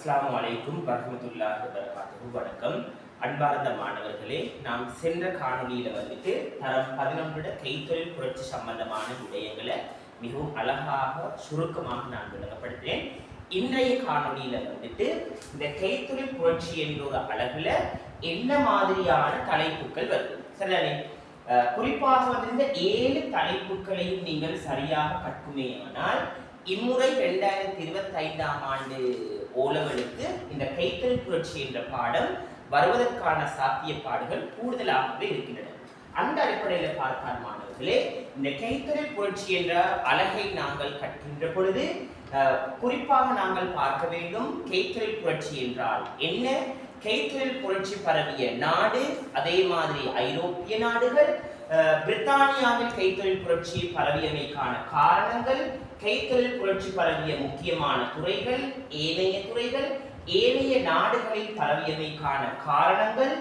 அஸ்ஸலாமு அலைக்கும் வரஹ்மத்துல்லாஹி வபரகாத்துஹு. வணக்கம் அன்பார்ந்த மாணவர்களே, நாம் சென்ற காணொலியில் வந்துட்டு தரம் 11 கைத்தொழில் புரட்சி சம்பந்தமான விடயங்களை மிகவும் அழகாக சுருக்கமாக நான் விளங்கப்படுத்துகிறேன். இன்றைய காணொலியில் வந்துட்டு இந்த கைத்தொழில் புரட்சி என்ற ஒரு அழகுல என்ன மாதிரியான தலைப்புகள் வருது சரிதானே. குறிப்பாக வந்து இந்த 7 தலைப்புகளையும் நீங்கள் சரியாக கற்குமேயானால் இம்முறை 2025ஆம் ஆண்டு ஓலவலுக்கு இந்த கைத்தொழில் புரட்சி என்ற பாடம் வருவதற்கான சாத்தியப்பாடுகள் கூடுதலாகவே இருக்கின்றன. அந்த அடிப்படையில் பார்த்தால் மாணவர்களே, இந்த கைத்தொழில் புரட்சி என்ற அழகை நாங்கள் கற்கின்ற பொழுது குறிப்பாக நாங்கள் பார்க்க வேண்டும், கைத்தொழில் புரட்சி என்றால் என்ன, கைத்தொழில் புரட்சி பரவிய நாடு, அதே மாதிரி ஐரோப்பிய நாடுகள், பிரித்தானியாவில் கைத்தொழில் புரட்சி பரவியமைக்கான காரணங்கள், கைத்தொழில் புரட்சி பரவிய முக்கியமான துறைகள், ஏனைய துறைகள், ஏனைய நாடுகளில் பரவியமைக்கான காரணங்கள்,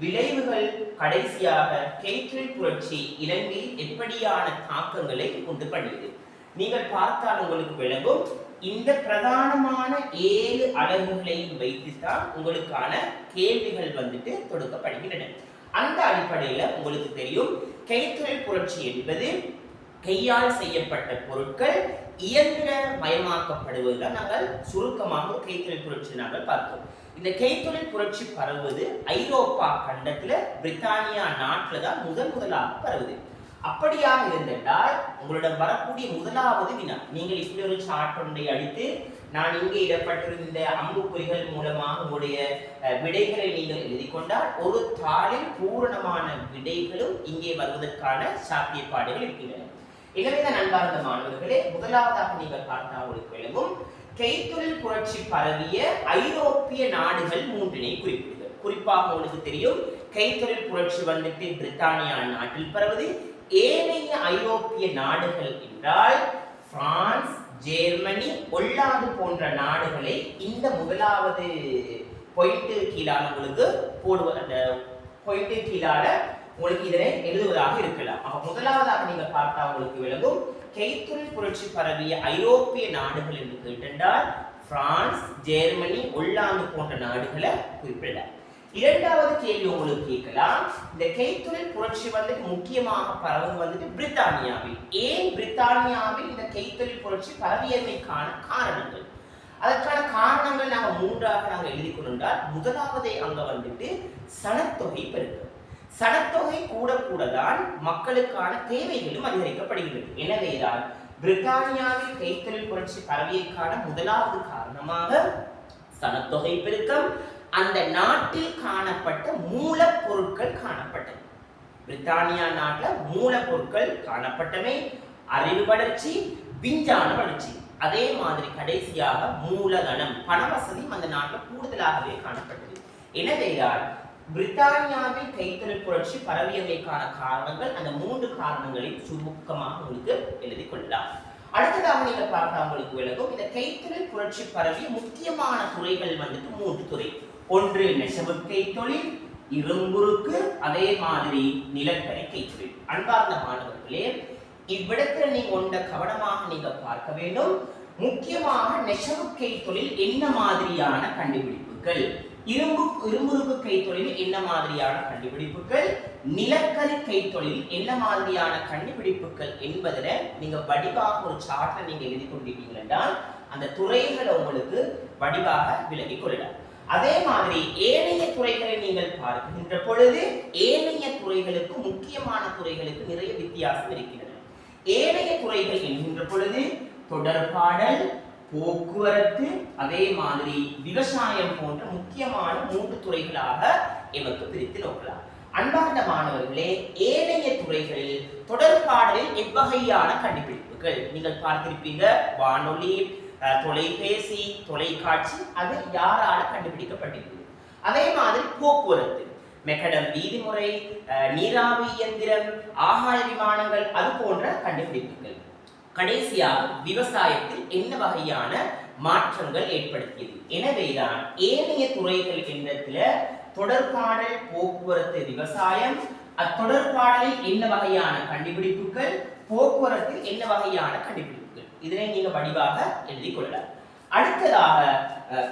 விளைவுகள், கடைசியாக கைத்தொழில் புரட்சி இலங்கையில் எப்படியான தாக்கங்களை உண்டு பண்ணியது. நீங்கள் பார்த்தால் உங்களுக்கு விளங்கும், இந்த பிரதானமான 7 அலகுகளையும் வைத்துத்தான் உங்களுக்கான கேள்விகள் வந்துட்டு தொடுக்கப்படுகின்றன. அந்த அடிப்படையில உங்களுக்கு தெரியும், கைத்தொழில் புரட்சி என்பது கையால் செய்யப்பட்ட பொருட்கள் இயந்திர மயமாக்கப்படுவதுதான் நாங்கள் சுருக்கமாக கைத்தொழில் புரட்சி நாங்கள் பார்த்தோம். இந்த கைத்தொழில் புரட்சி பரவுவது ஐரோப்பா கண்டத்துல பிரித்தானியா நாட்டில் தான் முதலாக பரவுது. அப்படியாக இருந்தென்றால் உங்களிடம் வரக்கூடிய முதலாவது வினா, நீங்கள் இப்படி ஒரு சார்ட் ஒன்றை அடித்து நான் இங்கே இடப்பட்டிருந்த அம்புக்குறிகள் மூலமாக உங்களுடைய விடைகளை நீங்கள் எழுதி கொண்டால் ஒரு தாளில் பூரணமான விடைகளும் இங்கே வருவதற்கான சாத்தியப்பாடுகள் இருக்கின்றன. எனவே தான் அன்பார்ந்த மாணவர்களே, முதலாவதாக நீங்கள் பார்த்தால் உங்களுக்கு விளங்கும், கைத்தொழில் புரட்சி பரவிய ஐரோப்பிய நாடுகள் 3 குறிப்பிடுகிறது. குறிப்பாக உங்களுக்கு தெரியும், கைத்தொழில் புரட்சி வந்துட்டு பிரித்தானியா நாட்டில் பரவுது. ஏனைய ஐரோப்பிய நாடுகள் என்றால் பிரான்ஸ், ஜெர்மனி, ஒல்லாந்து போன்ற நாடுகளை இந்த முதலாவது பாயிண்ட் கீழான உங்களுக்கு போடுவது, அந்த பாயிண்ட் கீழான உங்களுக்கு இதனை எழுதுவதாக இருக்கலாம். முதலாவதாக நீங்க பார்த்தா உங்களுக்கு விளங்கும், கைத்தொழில் புரட்சி பரவிய ஐரோப்பிய நாடுகள் என்று கேட்டால் பிரான்ஸ், ஜெர்மனி, ஒல்லாந்து போன்ற நாடுகளை குறிப்பிடலாம். இரண்டாவது கேள்வி உங்களுக்கு கேட்கலாம், இந்த கைத்தொழில் புரட்சி வந்து முக்கியமாக பரவுவது வந்துட்டு பிரித்தானியாவில். ஏன் பிரித்தானியாவில் இந்த கைத்தொழில் புரட்சி பரவியமைக்கான காரணங்கள், அதற்கான காரணங்கள் நாங்கள் 3ஆக நாங்கள் எழுதி கொண்டால், முதலாவதே அங்க வந்துட்டு சனத்தொகை பெருக்கம். சனத்தொகை கூடதான் மக்களுக்கான தேவைகளும் அதிகரிக்கப்படுகிறது. எனவேதான் பிரித்தானியாவில் கைத்தொழில் புரட்சி பரவியதற்கான முதலாவது காரணமாக சனத்தொகை பெருக்கம், அந்த நாட்டில் காணப்பட்ட மூலப்பொருட்கள் காணப்பட்டது. பிரித்தானியா நாட்டில் மூலப்பொருட்கள் காணப்பட்டவை, அறிவு வளர்ச்சி, விஞ்ஞான வளர்ச்சி, அதே மாதிரி கடைசியாக மூலதனம், பண வசதியும் அந்த நாட்டில் கூடுதலாகவே காணப்பட்டது. எனவேதான் பிரித்தானியாவில் கைத்தொழில் புரட்சி பரவியமைக்கான காரணங்கள், அந்த 3 காரணங்களையும் சுருக்கமாக உங்களுக்கு எழுதி கொள்ளலாம். அடுத்ததாக நீங்க பார்த்தா உங்களுக்கு விளக்கும், இந்த கைத்தொழில் புரட்சி பரவிய முக்கியமான துறைகள் வந்துட்டு 3 துறை. ஒன்று நெசவு கைத்தொழில், இரும்புருக்கு, அதே மாதிரி நிலக்கரி கைத்தொழில். அன்பார்ந்த மாணவர்களே, இவ்விடத்தில் நீங்க ஒன்றை கவனமாக நீங்க பார்க்க வேண்டும். முக்கியமாக நெசவு கைத்தொழில் என்ன மாதிரியான கண்டுபிடிப்புகள், இரும்புருக்கு கைத்தொழில் என்ன மாதிரியான கண்டுபிடிப்புகள், நிலக்கரி கைத்தொழில் என்ன மாதிரியான கண்டுபிடிப்புகள் என்பதை நீங்க வடிவாக ஒரு சார்ட்ல நீங்க எழுதி கொண்டிருக்கீங்க என்றால் அந்த துறைகளை உங்களுக்கு வடிவாக விளங்கிக் கொள்ளலாம். அதே மாதிரி ஏனைய துறைகளை நீங்கள் பார்க்கின்ற பொழுது ஏனைய துறைகளுக்கு முக்கியமான துறைகளுக்கு நிறைய வித்தியாசம் இருக்கின்றன. ஏனைய துறைகள் என்கின்ற பொழுது தொடர்பாடல், போக்குவரத்து, அதே மாதிரி விவசாயம் போன்ற முக்கியமான 3 துறைகளாக எமக்கு பிரித்து நோக்கலாம். அன்பார்ந்த மாணவர்களே, ஏனைய துறைகளில் தொடர்பாடலில் எவ்வகையான கண்டுபிடிப்புகள் நீங்கள் பார்த்திருப்பீங்க, வானொலி, தொலைபேசி, தொலைக்காட்சி, அது யாரால கண்டுபிடிக்கப்பட்டிருக்கு. அதே மாதிரி போக்குவரத்து, மெக்கடம் வீதிமுறை, நீராவி இயந்திரம், ஆகாய விமானங்கள், அது போன்ற கண்டுபிடிப்புகள். கடைசியாக விவசாயத்தில் என்ன வகையான மாற்றங்கள் ஏற்படுத்தியது. எனவேதான் ஏனைய துறைகள் என்ற தொடர்பாடல், போக்குவரத்து, விவசாயம், அத்தொடர்பாடலில் என்ன வகையான கண்டுபிடிப்புகள், போக்குவரத்தில் என்ன வகையான கண்டுபிடிப்புகள், இதனை நீங்க வடிவாக எழுதி கொள்ளலாம். அடுத்ததாக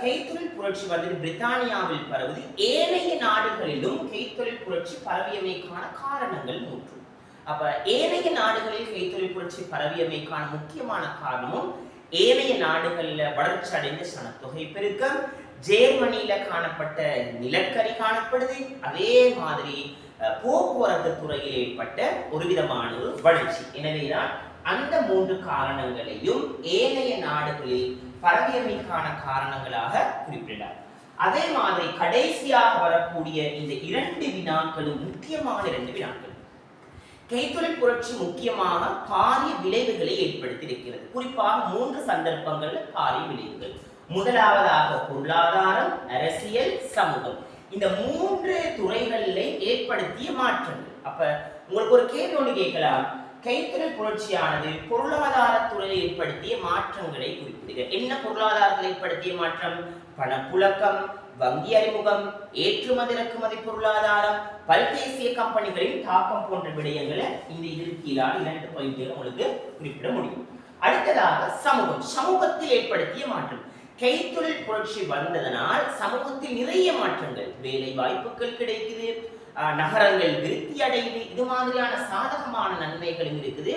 கைத்தொழில் புரட்சி வந்து பிரித்தானியாவில் பரவுது. ஏனைய நாடுகளிலும் கைத்தொழில் புரட்சி பரவியமைக்கான காரணங்கள் மூன்று. அப்ப ஏனைய நாடுகளில் கைத்தொழில் புரட்சி பரவியமைக்கான முக்கியமான காரணமும் ஏனைய நாடுகள்ல வளர்ச்சி அடைந்த சனத்தொகை பெருக்கம், ஜெர்மனியில காணப்பட்ட நிலக்கரி காணப்படுது, அதே மாதிரி போக்குவரத்து துறையில் ஏற்பட்ட ஒரு விதமான ஒரு வளர்ச்சி. எனவேதான் அந்த மூன்று காரணங்களையும் ஏனைய நாடுகளில் பரவியமைக்கான காரணங்களாக குறிப்பிட்டார். அதே மாதிரி கடைசியாக வரக்கூடிய இந்த 2 வினாக்களும் முக்கியமான 2 வினாக்கள். கைத்தொழில் புரட்சி முக்கியமாக பாரிய விளைவுகளை ஏற்படுத்தி இருக்கிறது. குறிப்பாக 3 சந்தர்ப்பங்கள் பாரிய விளைவுகள். முதலாவதாக பொருளாதாரம், அரசியல், சமூகம். இந்த 3 துறைகளில் ஏற்படுத்திய மாற்றங்கள். அப்ப உங்களுக்கு ஒரு கேள்வி ஒன்று கேட்கலாம். கைத்தொழில் புரட்சியானது பொருளாதார துறையில் ஏற்படுத்திய மாற்றங்களை குறிப்பிடுக. என்ன பொருளாதாரத்தில் ஏற்படுத்திய மாற்றம்? பணப்புழக்கம், வங்கி அறிமுகம், ஏற்றுமதி இறக்குமதி பொருளாதாரம், பல்தேசிய கம்பெனிகளின் தாக்கம் போன்ற விடயங்களை இந்த கீழான 2 பாயிண்ட்களை உங்களுக்கு குறிப்பிட முடியும். அடுத்ததாக சமூகம். சமூகத்தில் ஏற்படுத்திய மாற்றம். கைத்தொழில் புரட்சி வந்ததனால் சமூகத்தில் நிறைய மாற்றங்கள், வேலை வாய்ப்புகள் கிடைக்குது, நகரங்கள் விருத்தி அடையுது, இது மாதிரியான சாதகமான நன்மைகளும் இருக்குது,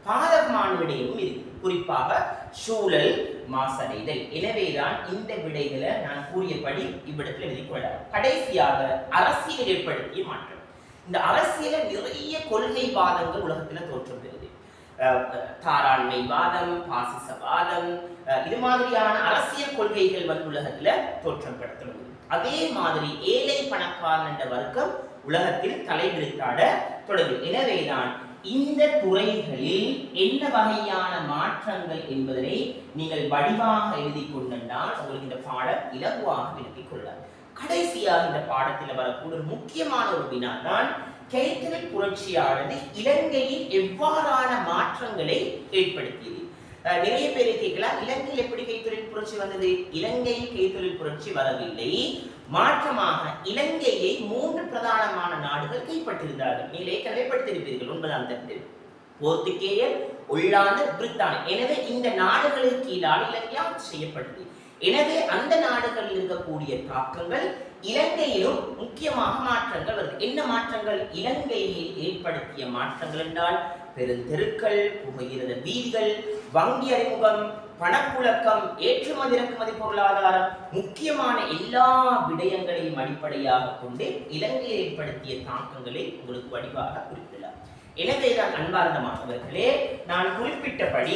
பாதகமான விடயமும் இருக்குது. குறிப்பாக சூழல் மாசடைதல். எனவேதான் இந்த விடைகளை நான் கூறியபடி இவ்விடத்தில் எழுதிக்கொள்ளலாம். கடைசியாக அரசியல் ஏற்படுத்திய மாற்றம். இந்த அரசியல நிறைய கொள்கை வாதங்கள் உலகத்துல தோற்றம் பெறுது. தாராண்மை வாதம், பாசிசவாதம், இது மாதிரியான அரசியல் கொள்கைகள் வந்து உலகத்துல தோற்றம் பெற தொடங்குது. அதே மாதிரி ஏழை பணக்காரன் என்ற வர்க்கம் உலகத்தில் தலைவிரித்தாட தொடங்கும். எனவேதான் இந்த துறைகளில் என்ன வகையான மாற்றங்கள் என்பதனை நீங்கள் வடிவாக எழுதி கொண்டால் உங்களுக்கு இந்த பாடம் இலகுவாக விளக்கிக் கொள்ளலாம். கடைசியாக இந்த பாடத்தில் வரக்கூடிய முக்கியமான ஒரு வினா தான் கைத்தொழில் புரட்சியானது இலங்கையில் எவ்வாறான மாற்றங்களை ஏற்படுத்தியது. நிறைய பேரை கேட்கலாம், இலங்கையில் எப்படி கைத்தொழில் புரட்சி வந்தது? இலங்கையில் கைத்தொழில் புரட்சி வரவில்லை. மாற்றமாக இலங்கையை 3 பிரதானமான நாடுகள் கைப்பற்றியிருந்தார்கள். நீங்கள் ஏற்கனவே படித்திருப்பீர்கள் 9ஆம் தட்டில். போர்த்துகேயர், ஒல்லாந்து, பிரித்தானியா. எனவே இந்த நாடுகளுக்கு கீழால் இலங்கை ஆட்சி செய்யப்பட்டது. எனவே அந்த நாடுகளில் இருக்கக்கூடிய தாக்கங்கள் இலங்கையிலும் முக்கியமாக மாற்றங்கள் வருது. என்ன மாற்றங்கள்? இலங்கையில் ஏற்படுத்திய மாற்றங்கள் என்றால் பெருந்தெருக்கள், புகையிரத வீதிகள், வங்கி அறிமுகம், பணப்புழக்கம், ஏற்றுமதி இறக்குமதி பொருளாதாரம், முக்கியமான எல்லா விடயங்களையும் அடிப்படையாக கொண்டு இலங்கையில் ஏற்படுத்திய தாக்கங்களை உங்களுக்கு வடிவாக குறிப்பிடலாம். எனவேதான் அன்பார்ந்த மாணவர்களே, நான் குறிப்பிட்டபடி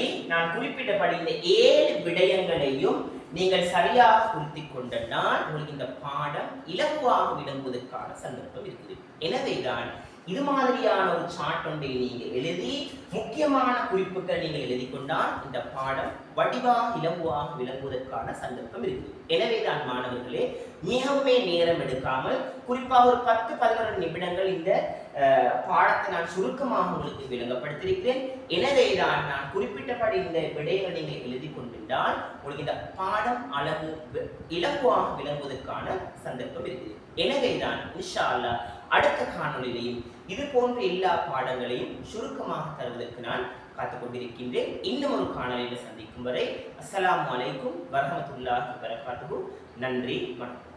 இந்த 7 விடயங்களையும் நீங்கள் சரியாக குறித்துக் கொண்டால் உங்களுக்கு இந்த பாடம் இலகுவாக விளங்குவதற்கான சந்தர்ப்பம் இருக்குது. எனவேதான் இது மாதிரியான ஒரு சார்ட் ஒன்றை நீங்கள் எழுதி முக்கியமான குறிப்புகள் நீங்கள் எழுதி கொண்டால் இந்த பாடம் வடிவாக இலகுவாக விளங்குவதற்கான சந்தர்ப்பம் இருக்குது. எனவேதான் மாணவர்களே, மிகவுமே நேரம் எடுக்காமல் குறிப்பாக ஒரு 10-11 நிமிடங்கள் இந்த பாடத்தை நான் சுருக்கமாக உங்களுக்கு விளங்கப்படுத்தியிருக்கிறேன். எனவேதான் நான் குறிப்பிட்டபடி இந்த விடயங்களை நீங்கள் எழுதி கொண்டிருந்தால் உங்களுக்கு இந்த பாடம் இலகுவாக விளங்குவதற்கான சந்தர்ப்பம் இருக்குது. எனவேதான் இன்ஷா அல்லாஹ் அடுத்த காணொளியிலையும் இது போன்ற எல்லா பாடங்களையும் சுருக்கமாக தருவதற்கு நான் காத்துக்கொண்டிருக்கின்றேன். இன்னும் ஒரு காணொளியில் சந்திக்கும் வரை அஸ்ஸலாமு அலைக்கும் வரஹ்மத்துல்லாஹி வபரகாத்துஹு. நன்றி, வணக்கம்.